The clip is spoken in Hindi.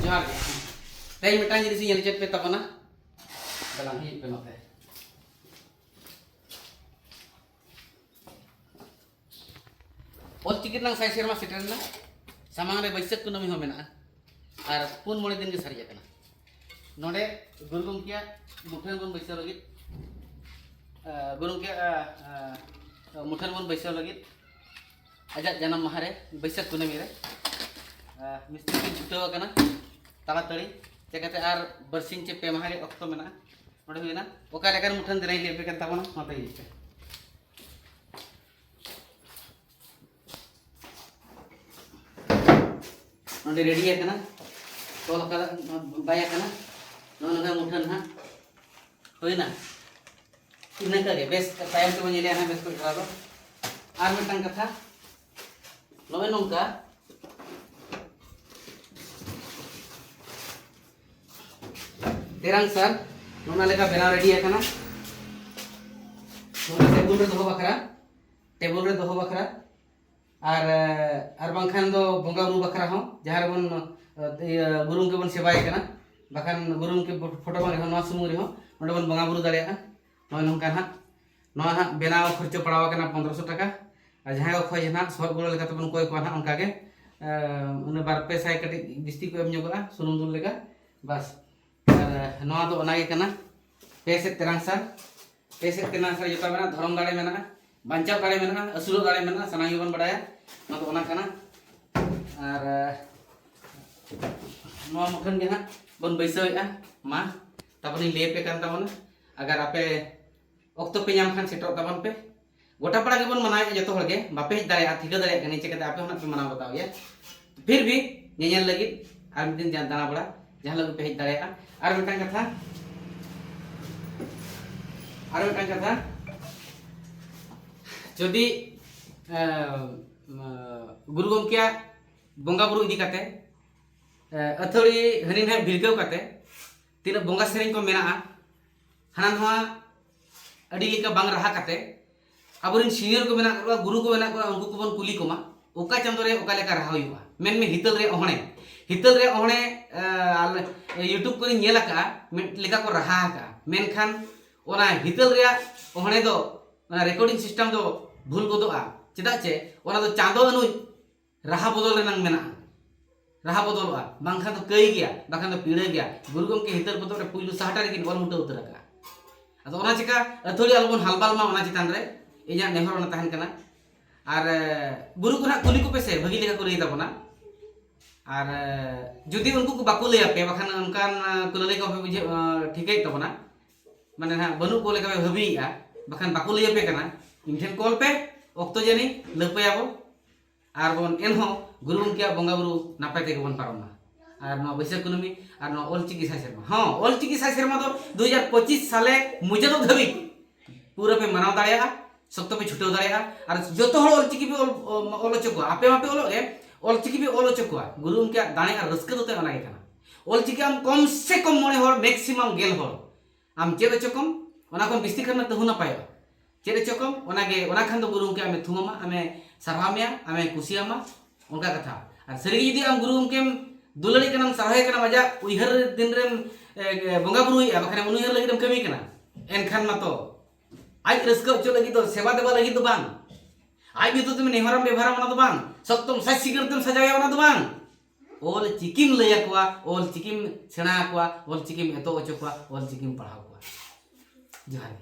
जोहार गे तेज मिटान जिनिस ᱧᱮᱞ ᱪᱮᱫ ᱯᱮ ᱛᱟᱵᱚᱱᱟ ᱫᱟᱞᱟᱝ ᱦᱤᱡᱩᱜ ᱯᱮ ᱱᱚᱛᱮ ᱚᱞᱪᱤᱠᱤ ᱨᱮᱱᱟᱜ ᱥᱟᱭ ᱥᱮᱨᱢᱟ ᱥᱮᱴᱮᱨᱮᱱᱟ ᱥᱟᱢᱟᱝ ᱨᱮ ᱵᱟᱹᱭᱥᱟᱹᱠᱷ ᱠᱩᱱᱟᱹᱢᱤ ᱦᱚᱸ ᱢᱮᱱᱟᱜᱼᱟ ᱟᱨ 4-5 दिन ᱜᱮ ᱥᱟᱨᱮᱡ ᱟᱠᱟᱱᱟ ᱱᱚᱰᱮ ᱜᱩᱨᱩ ᱜᱚᱢᱠᱮᱭᱟᱜ ᱢᱩᱴᱷᱟᱹᱱ ᱵᱚᱱ ᱵᱟᱹᱭᱥᱟᱹᱣ ᱞᱟᱹᱜᱤᱫ ᱜᱩᱨᱩ ᱜᱚᱢᱠᱮᱭᱟᱜ ᱢᱩᱴᱷᱟᱹᱱ ᱵᱚᱱ ᱵᱟᱹᱭᱥᱟᱹᱣ ᱞᱟᱹᱜᱤᱫ ᱟᱡᱟᱜ ᱡᱟᱱᱟᱢ ᱢᱟᱦᱟ ᱨᱮ ᱵᱟᱹᱭᱥᱟᱹᱠᱷ ᱠᱩᱱᱟᱹᱢᱤ ᱨᱮ मिस्त्री की छुट्टी आकना ताड़ाताड़ी चिकाते आर बरसिंग चे पे माह अक्तो मेना नोडे हुईना ओका लेकर मुठन दिनाई लेपे कन ताबोना नोते हिजपे नोडे रेडी आकना तोल का बाय आकना नोनगा मुठन हा हुईना इना का गे बेस तायम ते बनेले हा बेस को इरादो आर मिटन कथा नोवे नोंका तेरंग सर नोना लेका बेना रेडी आकना नोना टेबल रे दोहो बखरा आर बांखान दो बंगा बुरु बखरा हो जहां रे बन गुरु के बन सेवाय कना बाखान गुरु के फोटो बन नो सुमुरी हो नोडे बन बंगा बुरु दाड़िया नोय नोंका हा नोय हा बेनाव खर्चो पड़ाव कना 1500 टाका आ जहां को खोज ना सब गुलो लेका तबन कोय को ना उनका के उन 2-5 कटी बिस्ती को एम जोगा सुनुम दुल लेका बस नोआ दो ओनागे कना पेसे तेरंग सर जोता मेना धरम दाड़े मेना बांचाव दाड़े मेना असुलो दाड़े मेना सनागी बन बड़ाया ना तो ओना कना आर नोआ मुठन के ना बन बैसोया मा तबनी ले पे कान तबन अगर आपे ओक्तो पे नाम खान सेटो तबन पे गोटा पड़ा के बन मनाय जतो हगे बापे दाड़े थिका दाड़े कनी चेकते आपे होना पे मनाव बताओ या फिर भी नेनेल लगी आर दिन जान दाना बड़ा जहां लगे पे हेज दाड़ेया आर मिटान कथा जदि गुरु गमकिया बंगा बुरु इदी काते अथड़ी हनी ना भिरकाव काते तीन बंगा सेरें को मेना हाना नवा अडी लेका बांग रहा काते अबरिन सीनियर को मेना को गुरु को मेना को उनको को बन कुली कोमा ओका चंदो रे ओका लेका रहा हुआ मेन में हितल रे ओहणे यूट्यूब को नेल का लेका को रहा का मेनखान ओना हितल रे ओहणे दो ओना रिकॉर्डिंग सिस्टम दो भूल गोदोआ चेदा चे ओना दो चांदो अनु रहा बदल रेनांग मेना रहा बदलवा बांखान तो कई गया बाखान तो पीड़े गया गुरु गमके हितल बदल रे पुइलु साहटा रे किन ओल मुटा उतर का अदो ओना चिका अथोड़ी अलबन हालबाल मा ओना चितान रे इया नेहर ओना तहन कना आर गुरु को ना कुली को पेसे भगी लेका को रही ताबना आर जुदी उनको को बाको ले आपे बाखान उनकान कुलले को बुझे ठीक है तबना माने ना बनु को लेका हबीआ बाखान बाको ले आपे कना इनठेन कॉल पे ओक्तो जनी लपयाबो आर बन एनहो गुरु उनके बंगा बुरु नापय ते बन पारमा आर नो बैसाख कुनमी आर नो ऑलचिकी साय सेरमा हां ऑलचिकी साय सेरमा तो 2025 साले मुझे तो धबी पूरा पे मनाव दाड़िया सख्त पे छुटेव दाड़िया आर जतो हळ ऑलचिकी पे ऑलोचको आपे मापे ऑलो ए ऑलचिकी भी ऑलोचको गुरु उनके दाणे आर रस्क दोते ओनागे कना ऑलचिकी आम कम से कम मोने हर मैक्सिमम गेल हर आम चेद चकम ओना कोन बिस्ती खरना तहुना पायो चेद चकम ओनागे ओना खान दो गुरु उनके आमे थुमामा आमे सरहामिया आमे कुसियामा उनका कथा आर सरी यदि आम गुरु उनके दुलड़ी कना सरहाय कना मजा उइहर दिन रे बंगा बुरु या बखाने उनहर लगी दम कमी कना एनखान मातो आज रस्क चो लगी तो सेवा देवा लगी तो बांग आज भी तो तुम नेहरम व्यवहार मना तो बांग सख्तम सासी करतम सजाया मना तो बांग ओल चिकिम लया कोआ ओल चिकिम सेना कोआ ओल चिकिम एतो ओचो कोआ ओल चिकिम पढ़ाव कोआ जोहार